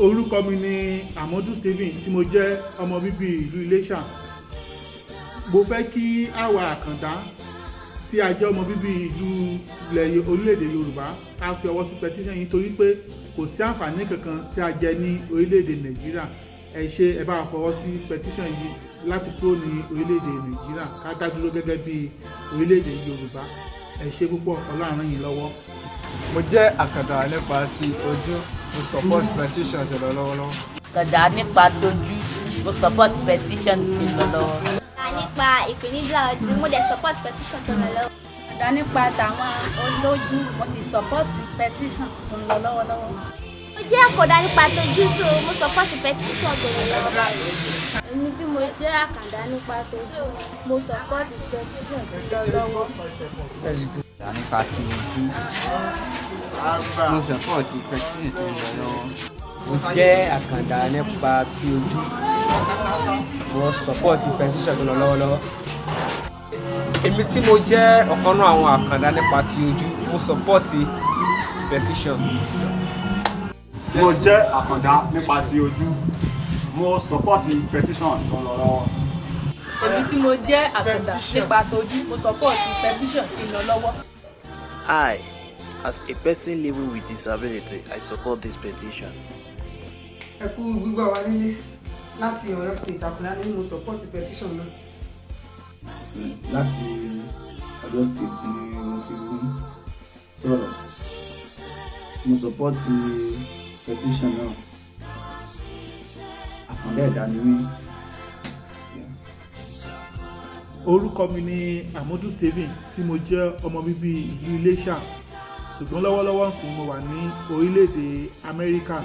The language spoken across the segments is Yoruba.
Orúkọ mi ni Amadu Stephen tí mo jẹ́ ọmọ bíbí ìlú Iléṣà. Mo fẹ́ kí àwa àkàndá tí a jẹ́ ọmọ bíbí ìlú orílẹ̀-èdè Yorùbá ká fi ọwọ́ sí petition yìí torí pé kò sí àǹfààní kankan tí a jẹ ní orílẹ̀-èdè Nàìjíríà. Ẹ ṣé ẹ bá fọwọ́ sí petition yìí láti kúrò ní orílẹ̀-èdè Nàìjíríà ká dá dúró gẹ́gẹ́ bí orílẹ̀-èdè Yorùbá. Ẹ ṣé púpọ̀, Ọlọ́run ràn yín lọ́wọ́. Mo jẹ́ àkàndá nípa ti ojú, mo support petition ti lọ lọ́wọ́lọ́wọ́. Àkàndá nípa tójú, mo support petition ti lọ lọ́wọ́. Nípa ìpèníjà ojú, mo lè support petition tó lọ lọ́wọ́. Àkàndá nípa tàwọn olójú, mo sì support petition tó lọ lọ́wọ́lọ́wọ́. Mo jẹ́ àkàndá nípa tójú, so mo support petition tó lọ lọ́wọ́. Èmi tí mo jẹ́ àkàndá nípa tójú, mo support petition tó lọ lọ́wọ́. Nípa ti ojú, mo support petition tó lọ lọ́wọ́. Mo jẹ́ àkàndá nípa ti ojú, mo support petition tó lọ lọ́wọ́lọ́wọ́. Èmi tí mo jẹ́ ọ̀kan náà àwọn àkàndá nípa ti ojú, mo support petition. Mo jẹ́ àkàndá nípa ti ojú, mo support petition tó lọ lọ́wọ́. Èmi tí mo jẹ́ àkàndá nípa tójú, mo support petition tí lọ lọ́wọ́. I, as a person living with disability, I support this petition. Ẹ kú gbígbà wá nílé láti Ọ̀yọ́ State Àkúrẹ́ ní mo support petition náà. Láti Ọ̀yọ́ State ni mo ti rí sọ̀rọ̀. Mo support petition náà. Àkàndá ẹ̀dá ni mí. Orúkọ mi ni Amadu Stephen tí mo jẹ́ ọmọ bíbí ìlú Iléṣà, ṣùgbọ́n lọ́wọ́lọ́wọ́ sì mo wà ní orílẹ̀-èdè Amẹ́ríkà.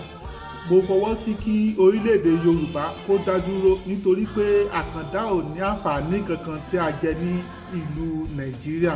Mo fọwọ́ sí kí orílẹ̀-èdè Yorùbá kó dá dúró nítorí pé àkàndá ò ní àǹfààní kankan tí a jẹ ní ìlú Nàìjíríà.